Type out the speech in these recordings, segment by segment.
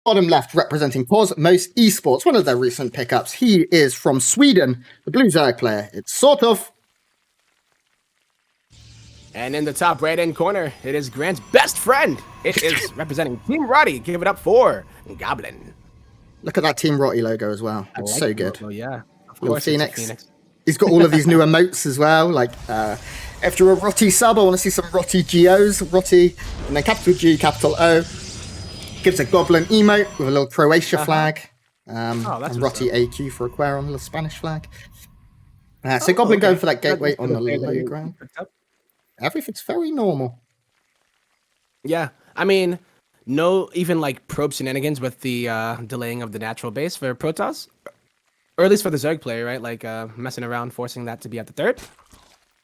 bottom left, representing Cosmos Esports, one of their recent pickups. He is from Sweden, the Blue Zerg player. It's SortOf. And in the top right-hand corner, it is Grant's best friend. It is representing Team Roddy. Give it up for Goblin. Look at that Team Rotty logo as well. It's so good. Oh, yeah. Of Little course, Phoenix. He's got all of these new emotes as well. Like, after a Rotty sub, I want to see some Rotty GOs. Rotty, and then capital G, capital O. Gives a Goblin emote with a little Croatia flag. And Rotty AQ for Aquarium, a little Spanish flag. So Goblin going for that gateway on the low ground. Everything's very normal. Yeah, I mean, no even like probe shenanigans with the delaying of the natural base for Protoss. Or at least for the Zerg player, right? Like messing around, forcing that to be at the third.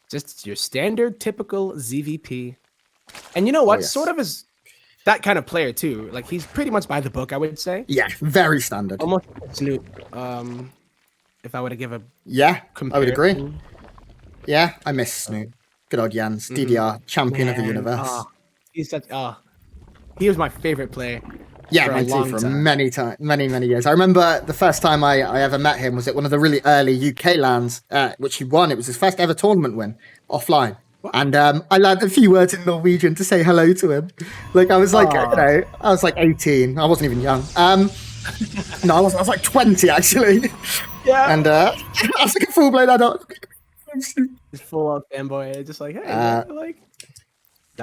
Just your standard, typical ZVP. And you know what? SortOf is that kind of player too. Like he's pretty much by the book, I would say. Yeah, very standard. Almost Snoop. If I were to give a I would agree. Yeah, I miss Snoop. Good old Jans, DDR, champion of the universe. He's such he was my favorite player. Yeah, me too, for many years. I remember the first time I ever met him was at one of the really early UK LANs, which he won. It was his first ever tournament win, offline. What? And I learned a few words in Norwegian to say hello to him. Like, I was like, I was like 18. I wasn't even young. No, I wasn't. I was like 20, actually. Yeah. And I was like a full-blown adult. Just full-up fanboy. Just like, hey, like...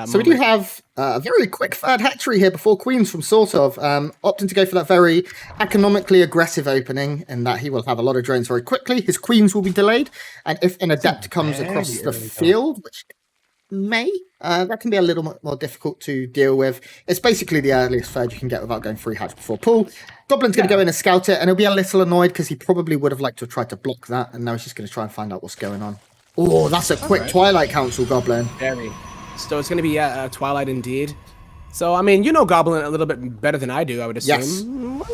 So we do have a very quick third hatchery here before Queens from SortOf, opting to go for that very economically aggressive opening, and that he will have a lot of drones very quickly. His Queens will be delayed, and if an Adept comes across the field, which may, that can be a little more difficult to deal with. It's basically the earliest third you can get without going free hatch before pull. Goblin's going to go in and scout it, and he'll be a little annoyed because he probably would have liked to have tried to block that, and now he's just going to try and find out what's going on. Oh, that's a quick Twilight Council, Goblin. Very. So it's going to be Twilight indeed. So I mean, you know Goblin a little bit better than I do, I would assume. Yes.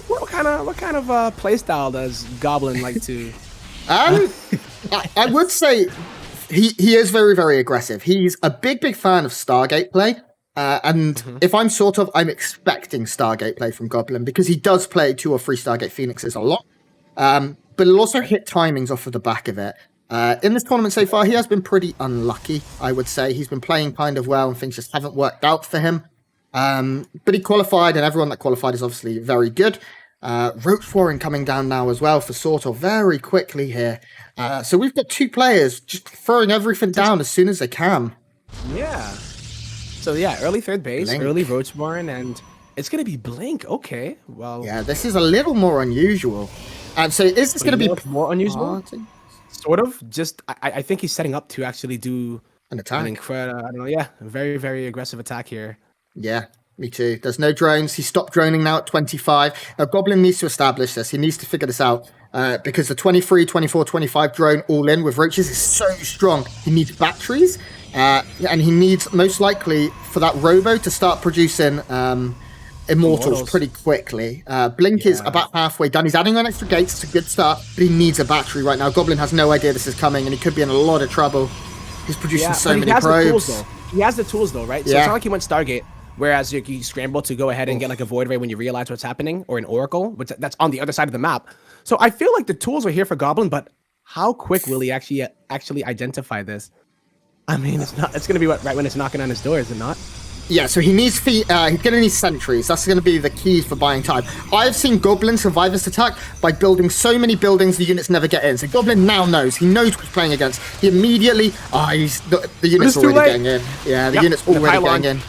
What kind of play style does Goblin like to? I would say he is very, very aggressive. He's a big fan of Stargate play. And if I'm SortOf, I'm expecting Stargate play from Goblin because he does play 2 or 3 Stargate Phoenixes a lot. But he'll also hit timings off of the back of it. In this tournament so far, he has been pretty unlucky, I would say. He's been playing kind of well and things just haven't worked out for him. But he qualified, and everyone that qualified is obviously very good. Roach Warren coming down now as well for SortOf very quickly here. So we've got 2 players just throwing everything down as soon as they can. Yeah. So yeah, early third base, Blink. Early Roach Warren, and it's going to be Blink. Okay, well. Yeah, this is a little more unusual. So is this going to be more unusual? SortOf. Just, I think he's setting up to actually do an attack. An incredible, I don't know, yeah, a very, very aggressive attack here. Yeah, me too. There's no drones. He stopped droning now at 25. Now, Goblin needs to establish this. He needs to figure this out because the 23, 24, 25 drone all in with roaches is so strong. He needs batteries and he needs most likely for that robo to start producing Immortals pretty quickly. Blink is about halfway done. He's adding on extra gates. It's a good start, but he needs a battery right now. Goblin has no idea this is coming, and he could be in a lot of trouble. He's producing so many probes. He has the tools, though, right? So it's not like he went Stargate, whereas you scramble to go ahead and get like a Void Ray when you realize what's happening, or an Oracle, which that's on the other side of the map. So I feel like the tools are here for Goblin, but how quick will he actually identify this? I mean, it's going to be right when it's knocking on his door, is it not? Yeah, so he needs he's going to need sentries. That's going to be the key for buying time. I've seen Goblin survive this attack by building so many buildings the units never get in. So Goblin now knows. He knows what he's playing against. He immediately... the unit's already getting in. Yeah, the unit's already getting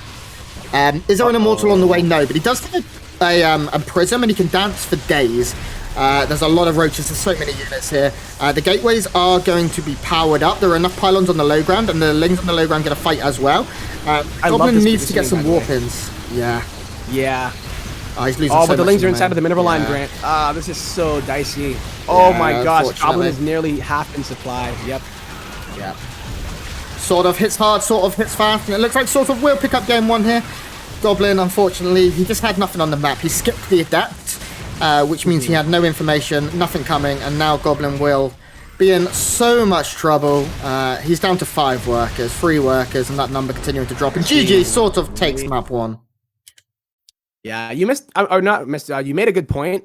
in. Is there an Immortal on the way? No, but he does have a Prism, and he can dance for days. There's a lot of roaches. There's so many units here. The gateways are going to be powered up. There are enough pylons on the low ground, and the Lings on the low ground are going to fight as well. Goblin needs to get some warp-ins. Yeah. Yeah. He's losing so but the Lings are much inside of the mineral line, Grant. This is so dicey. Oh my gosh, Goblin is nearly half in supply. Yep. Yeah. SortOf hits hard, SortOf hits fast, and it looks like SortOf will pick up game 1 here. Goblin, unfortunately, he just had nothing on the map. He skipped the Adept, which means he had no information, nothing coming, and now Goblin will be in so much trouble. He's down to 5 workers, 3 workers, and that number continuing to drop. And GG SortOf takes map 1. Yeah, you missed or not missed. You made a good point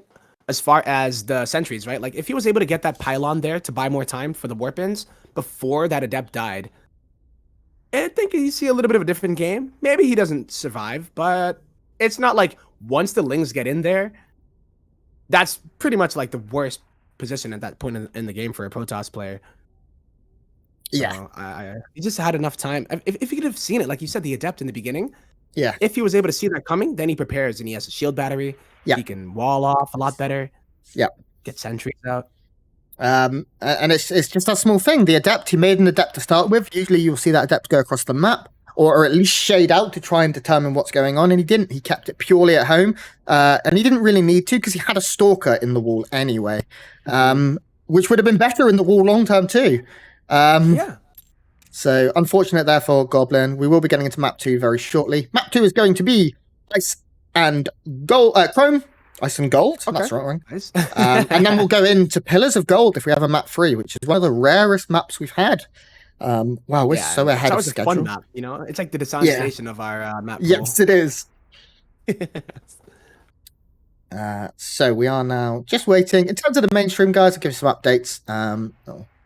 as far as the sentries, right? Like if he was able to get that pylon there to buy more time for the warp ins before that adept died, I think you see a little bit of a different game. Maybe he doesn't survive, but it's not like once the Lings get in there, that's pretty much like the worst position at that point in the game for a Protoss player. So, Yeah. he just had enough time. If he could have seen it, like you said, the adept in the beginning. Yeah. If he was able to see that coming, then he prepares and he has a shield battery. Yeah. He can wall off a lot better. Yeah. Get sentries out. And it's just a small thing. The adept, he made an adept to start with. Usually you'll see that adept go across the map or at least shade out to try and determine what's going on. And he didn't. He kept it purely at home. And he didn't really need to because he had a stalker in the wall anyway, which would have been better in the wall long term too. Yeah. So unfortunate there for Goblin. We will be getting into map 2 very shortly. Map 2 is going to be ice and gold, chrome, ice and gold. Okay. That's right. Nice. And then we'll go into Pillars of Gold if we have a map 3, which is one of the rarest maps we've had. Wow, we're so ahead of schedule. It's a fun map, you know? It's like the design station of our map. Yes, it is. So we are now just waiting. In terms of the mainstream, guys, I'll give you some updates.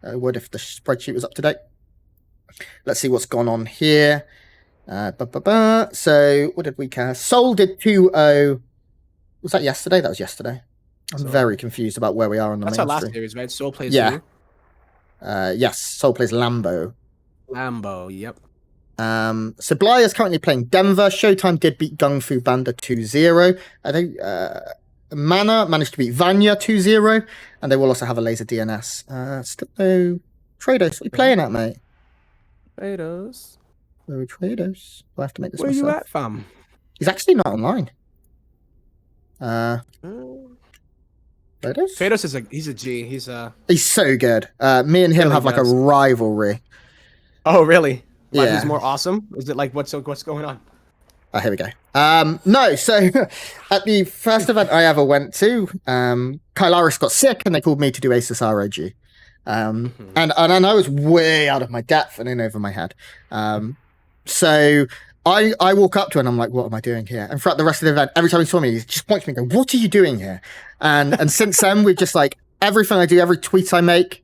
I would if the spreadsheet was up to date. Let's see what's gone on here. So, what did we cast? Soul did 2-0. Was that yesterday? That was yesterday. I'm very confused about where we are on the mainstream. That's our last series, right? Soul plays who? Yes, Soul plays Lambo. Yep. So Bly is currently playing Denver. Showtime did beat Gung Fu Banda 2-0. I think Mana managed to beat Vanya 2-0. And they will also have a laser DNS. Still no Trados. What are you playing at, mate? Trados. Where are Trados? Do I have to make this Where myself? you at, fam? He's actually not online. Trados he's a G. He's so good. Me and him Really have like a rivalry. Oh, really? Like Yeah. he's more awesome? Is it like what's going on? Oh, here we go. No, so at the first event I ever went to, Kylaris got sick and they called me to do Asus ROG. And I was way out of my depth and in over my head. So I walk up to him and I'm like, what am I doing here? And throughout the rest of the event, every time he saw me, he just points to me and goes, what are you doing here? And since then, we've just like, everything I do, every tweet I make.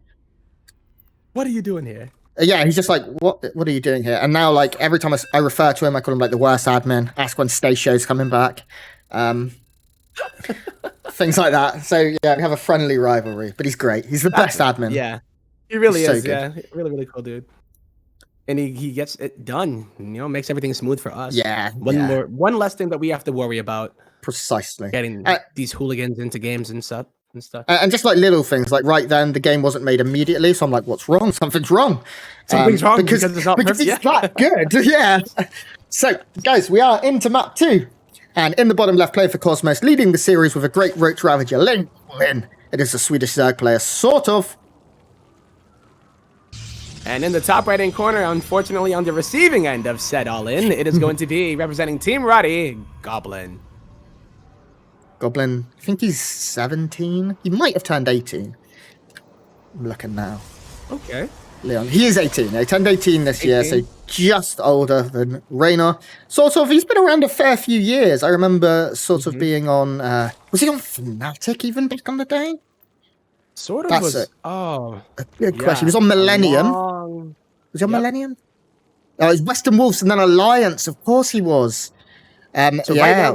What are you doing here? Yeah, he's just like, what are you doing here? And now, like, every time I refer to him, I call him like the worst admin, ask when Stay Show's coming back. Things like that. So yeah, we have a friendly rivalry, but he's great. He's the best admin. Yeah, he really He's so is. good. Yeah, really, really cool dude. And he gets it done. You know, makes everything smooth for us. Yeah. One less thing that we have to worry about. Precisely. Getting these hooligans into games and stuff. And just like little things, like right then the game wasn't made immediately, so I'm like, what's wrong? Something's wrong. Something's wrong because it's not because perfect. it's that good. Yeah. So, guys, we are into map 2. And in the bottom left, play for Cosmos, leading the series with a great Roach Ravager link. It is the Swedish Zerg player, SortOf. And in the top right-hand corner, unfortunately on the receiving end of said all-in, it is going to be representing Team Roddy, Goblin. Goblin, I think he's 17. He might have turned 18. I'm looking now. Okay. Leon, he is 18. He turned 18 this year, so just older than Raynor. SortOf, he's been around a fair few years. I remember SortOf being on, was he on Fnatic even back on the day? SortOf That's was, it. Oh. A good question. He was on Millennium. Was he on Millennium? Oh, it was Western Wolves and then Alliance. Of course he was. So right now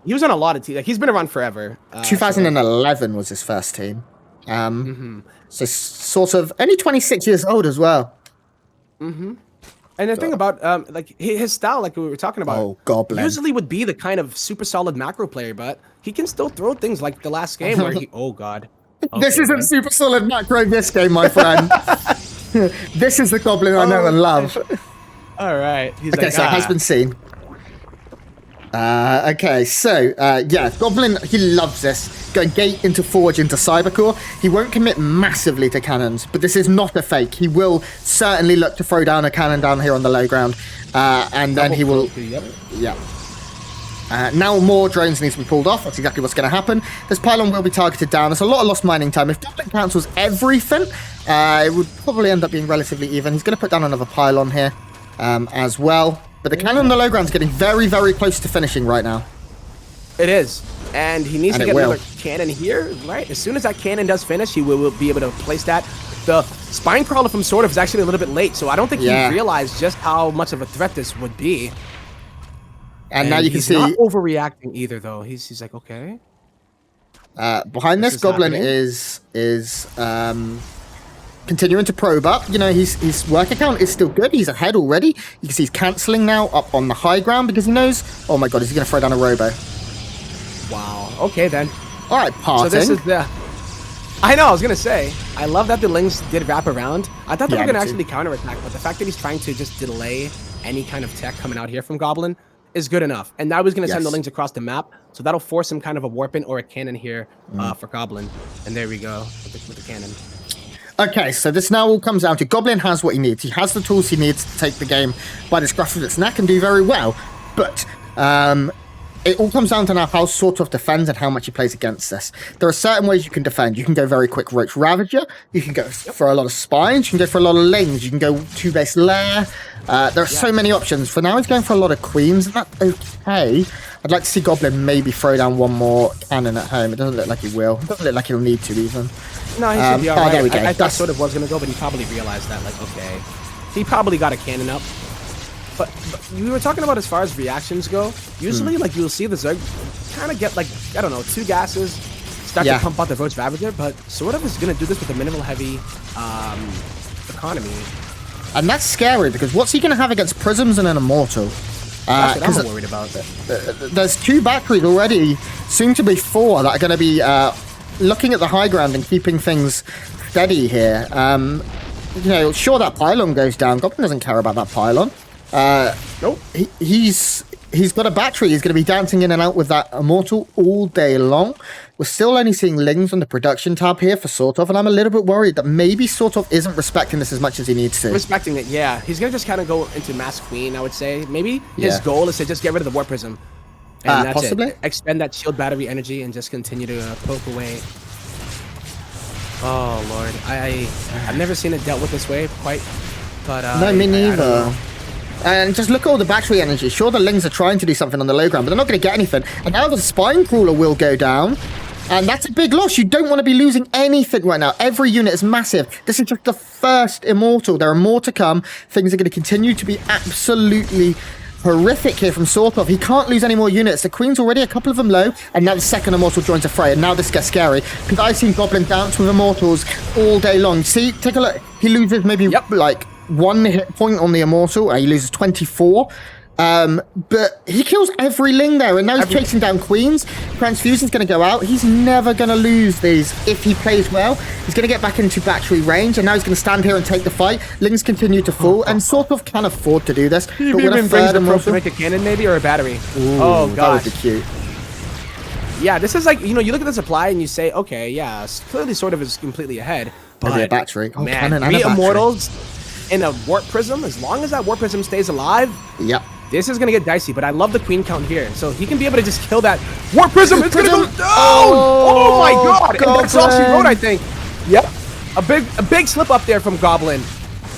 he was on a lot of teams. Like he's been around forever. 2011 was his first team. So sort of only 26 years old as well. And the thing about like his style, like we were talking about, Goblin usually would be the kind of super solid macro player, but he can still throw things like the last game where he. Oh God. Okay, this isn't super solid macro this game, my friend. This is the Goblin I know and love. All right. He's okay, like, so it has been seen. Okay, so yeah, Goblin, he loves this. Going gate into Forge into Cybercore. He won't commit massively to cannons, but this is not a fake. He will certainly look to throw down a cannon down here on the low ground, and then he will. Yeah. Now more drones need to be pulled off. That's exactly what's going to happen. This pylon will be targeted down. There's a lot of lost mining time. If Goblin cancels everything, it would probably end up being relatively even. He's going to put down another pylon here as well. But the cannon on the low ground is getting very, very close to finishing right now. It is. And he needs to get will. another cannon here, right? As soon as that cannon does finish, he will be able to place that. The spine crawler from SortOf is actually a little bit late, so I don't think he realized just how much of a threat this would be. And now you can see... He's not overreacting either, though. He's like, okay. Behind this goblin is continuing to probe up. You know, his work account is still good. He's ahead already. You can see he's cancelling now up on the high ground because he knows... Oh my god, is he going to throw down a robo? Wow. Okay, then. All right, parting. So this is the... I know, I was going to say. I love that the Lings did wrap around. I thought they were going to actually counterattack, but the fact that he's trying to just delay any kind of tech coming out here from Goblin is good enough. And now he's going to send the Lings across the map, so that'll force some kind of a warp in or a cannon here for Goblin. And there we go with the cannon. Okay, so this now all comes down to Goblin has what he needs. He has the tools he needs to take the game by the scruff of its neck and do very well. But it all comes down to now how SortOf defends and how much he plays against this. There are certain ways you can defend. You can go very quick Roach Ravager. You can go for a lot of spines. You can go for a lot of Lings. You can go 2-base Lair. There are so many options. For now, he's going for a lot of Queens, and that's okay. I'd like to see Goblin maybe throw down one more cannon at home. It doesn't look like he will. It doesn't look like he'll need to even. No, he should be all right. There we go. I thought SortOf was going to go, but he probably realized that, like, okay. He probably got a cannon up. But we were talking about as far as reactions go, usually, like, you'll see the Zerg kind of get, like, I don't know, 2 gases, start to pump out the Roach Ravager, but SortOf is going to do this with a minimal heavy economy. And that's scary, because what's he going to have against Prisms and an Immortal? That's what I'm worried about. There's 2 batteries already, soon to be 4, that are going to be looking at the high ground and keeping things steady here. You know, sure, that pylon goes down. Goblin doesn't care about that pylon. Nope. He's got a battery. He's going to be dancing in and out with that Immortal all day long. We're still only seeing Lings on the production tab here for SortOf, and I'm a little bit worried that maybe SortOf isn't respecting this as much as he needs to. Respecting it, yeah. He's going to just kind of go into Mass Queen, I would say. Maybe his goal is to just get rid of the Warp Prism. And that's possibly. it. Expend that shield battery energy and just continue to poke away. Oh, Lord. I've never seen it dealt with this way quite, but... no, me neither. And just look at all the battery energy. Sure, the Lings are trying to do something on the low ground, but they're not going to get anything. And now the Spine Crawler will go down. And that's a big loss. You don't want to be losing anything right now. Every unit is massive. This is just the first Immortal. There are more to come. Things are going to continue to be absolutely horrific here from SortOf. He can't lose any more units. The Queen's already a couple of them low. And now the second Immortal joins the fray. And now this gets scary. Because I've seen Goblin dance with Immortals all day long. See, take a look. He loses maybe like 1 hit point on the Immortal. He loses 24. But he kills every Ling there, and now he's chasing down Queens. Transfusion's going to go out. He's never going to lose these if he plays well. He's going to get back into battery range, and now he's going to stand here and take the fight. Lings continue to fall, and SortOf can afford to do this. He but even brings the probe to make a cannon, maybe, or a battery. Ooh, oh, gosh. That would be cute. Yeah, this is like, you know, you look at the supply and you say, okay, yeah, clearly SortOf is completely ahead. But a battery. Oh, man, 3 Immortals in a Warp Prism, as long as that Warp Prism stays alive. Yep. This is going to get dicey, but I love the Queen count here. So he can be able to just kill that Warp Prism. It's going to go down! Oh my god! And that's all she wrote, I think. Yep. A big slip up there from Goblin.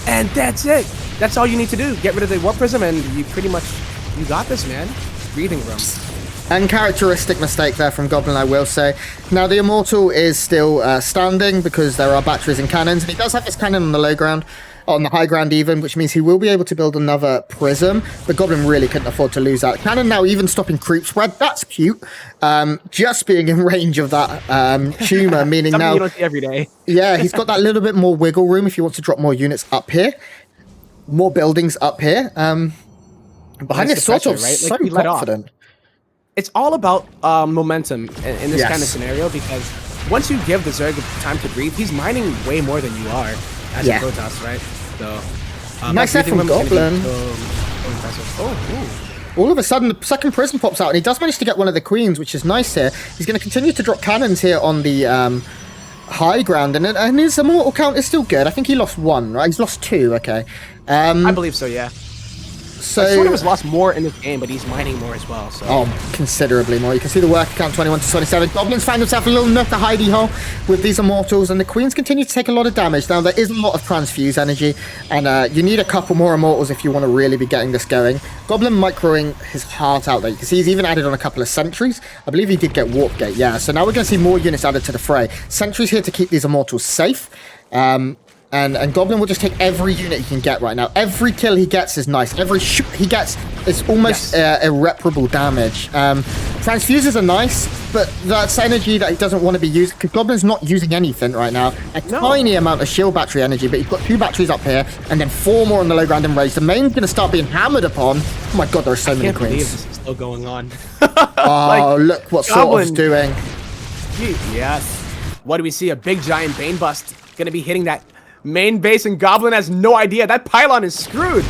And that's it. That's all you need to do. Get rid of the Warp Prism, and you pretty much, you got this, man. Breathing room. Uncharacteristic mistake there from Goblin, I will say. Now, the Immortal is still standing because there are batteries and cannons, and he does have his cannon on the low ground. On the high ground even, which means he will be able to build another Prism, but Goblin really couldn't afford to lose that. Cannon now even stopping creep spread, that's cute. Just being in range of that tumor, meaning now... you don't see every day. Yeah, he's got that little bit more wiggle room if he wants to drop more units up here. More buildings up here. Behind this SortOf, right? So confident. It's all about momentum in this kind of scenario, because once you give the Zerg time to breathe, he's mining way more than you are as a Protoss, right? So nice set from Goblin. Oh, all of a sudden, the second Prism pops out, and he does manage to get one of the Queens, which is nice here. He's going to continue to drop cannons here on the high ground, and his Immortal count is still good. I think he lost 1, right? He's lost 2, okay. I believe so, yeah. So SortOf has lost more in this game, but he's mining more as well. So. Oh, considerably more. You can see the worker count 21 to 27. Goblins find themselves a little nook, a hidey hole with these Immortals, and the Queens continue to take a lot of damage. Now, there is a lot of transfuse energy, and you need a couple more Immortals if you want to really be getting this going. Goblin microing his heart out there. You can see he's even added on a couple of sentries. I believe he did get Warp Gate, yeah. So now we're going to see more units added to the fray. Sentries here to keep these Immortals safe. And Goblin will just take every unit he can get right now. Every kill he gets is nice. Every shoot he gets is almost irreparable damage. Transfuses are nice, but that's energy that he doesn't want to be using. Because Goblin's not using anything right now. Tiny amount of shield battery energy, but he's got 2 batteries up here, and then 4 more on the low ground and raise. The main's going to start being hammered upon. Oh my god, there are so many Queens. I can't believe Queens. this is still going on. Oh, look what SortOf's doing. Yes. What do we see? A big giant Bane bust. Going to be hitting that main base, and Goblin has no idea. That pylon is screwed.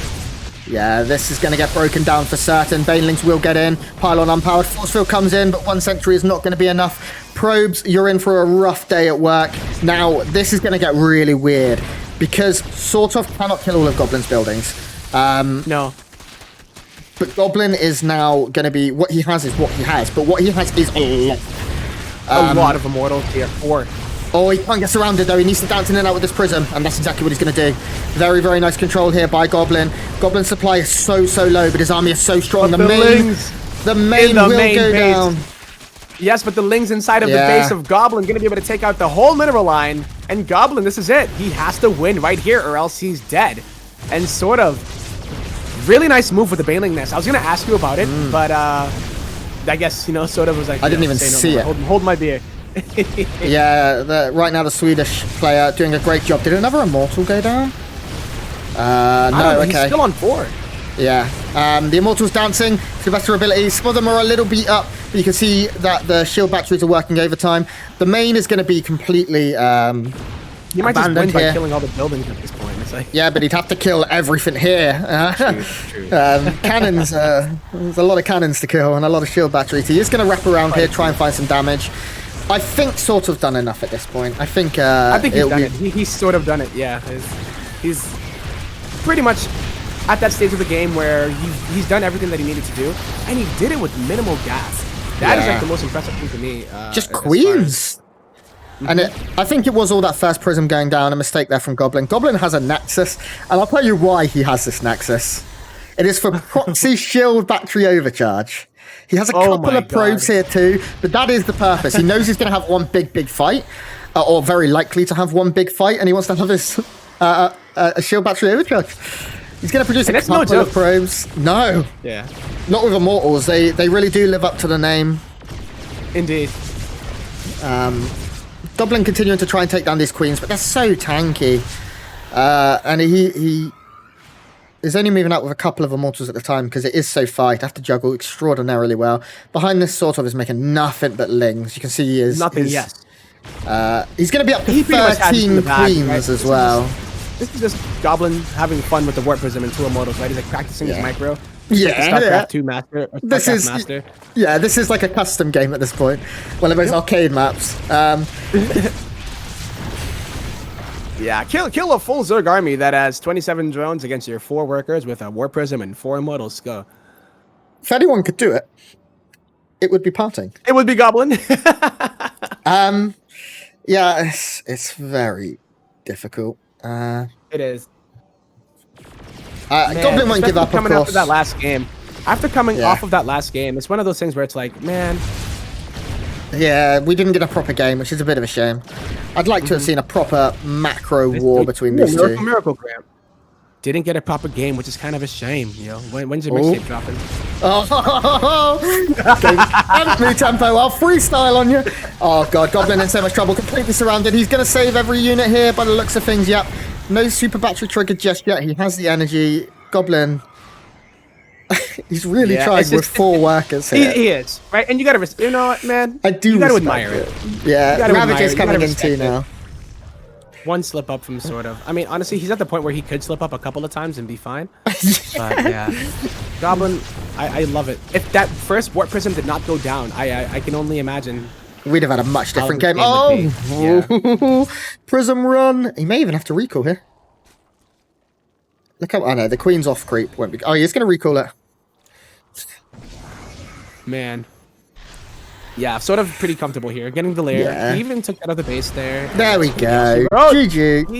Yeah, this is going to get broken down for certain. Banelings will get in. Pylon unpowered. Force field comes in, but 1 sentry is not going to be enough. Probes, you're in for a rough day at work. Now, this is going to get really weird because SortOf cannot kill all of Goblin's buildings. No. But Goblin is now going to be... What he has is what he has, but what he has is a lot. A lot of Immortals here. 4. Oh, he can't get surrounded, though. He needs to dance in and out with this prism, and that's exactly what he's going to do. Very, very nice control here by Goblin. Goblin's supply is so low, but his army is so strong. The main will go down. Yes, but the Lings inside of the base of Goblin going to be able to take out the whole mineral line. And Goblin, this is it. He has to win right here, or else he's dead. And SortOf, really nice move with the Baneling Nest. I was going to ask you about it, but I guess, SortOf was like... I didn't even see it. Hold my beer. Yeah, right now the Swedish player doing a great job. Did another Immortal go down? No, okay. He's still on 4. Yeah, the Immortal's dancing to the best of their ability. Some of them are a little beat up, but you can see that the shield batteries are working overtime. The main is going to be completely you might just win by here. killing all the buildings at this point. It's like... Yeah, but he'd have to kill everything here. True. Cannons, there's a lot of cannons to kill and a lot of shield batteries. He is going to wrap around here, try and find some damage. I think SortOf done enough at this point. I think he's done it. He's sort of done it, yeah. He's pretty much at that stage of the game where he's done everything that he needed to do, and he did it with minimal gas. That is like the most impressive thing to me. Just Queens. And I think it was all that first prism going down, a mistake there from Goblin. Goblin has a Nexus, and I'll tell you why he has this Nexus. It is for proxy shield battery overcharge. He has a couple of probes here too, but that is the purpose. He knows he's going to have one big fight, or very likely to have one big fight, and he wants to have his a shield battery overcharge. He's going to produce a couple of probes. No. Yeah. Not with Immortals. They really do live up to the name. Indeed. Goblin continuing to try and take down these Queens, but they're so tanky. And he is only moving out with a couple of Immortals at the time because it is so far. He'd have to juggle extraordinarily well. Behind this SortOf is making nothing but Lings. You can see he is... Nothing, yes. He's going to be up to 13 Queens as well. This is just Goblin having fun with the Warp Prism and 2 Immortals, right? He's like practicing his micro. Yeah. 2 Master. Or this is Master. Yeah, this is like a custom game at this point. One of those arcade maps. Yeah, kill a full Zerg army that has 27 drones against your 4 workers with a Warp Prism and 4 Immortals. Go. If anyone could do it, it would be Parting. It would be Goblin. Yeah, it's very difficult. It is. Goblin won't give up, coming of course. After that last game. After coming off of that last game, it's one of those things where it's like, man... Yeah, we didn't get a proper game, which is a bit of a shame. I'd like to have seen a proper macro war between these two. Miracle Grant. Didn't get a proper game, which is kind of a shame. When's your mixtape dropping? New tempo. I'll freestyle on you. Oh god, Goblin in so much trouble. Completely surrounded. He's going to save every unit here by the looks of things. Yep. No super battery triggered just yet. He has the energy. Goblin. He's really trying with 4 workers here. He is, right? And you gotta, you know what, man? I do. You gotta admire it. Yeah, Ravage is coming in too now. One slip up from SortOf. I mean, honestly, he's at the point where he could slip up a couple of times and be fine. But yeah, Goblin, I love it. If that first Warp Prism did not go down, I can only imagine. We'd have had a much different game. Oh, Prism run. He may even have to recall here. Look how, I know, the queen's off creep won't be... Oh, he's going to recall it. Man. Yeah, sort of pretty comfortable here. Getting the lair. Yeah. He even took out of the base there. There we go. Oh, GG.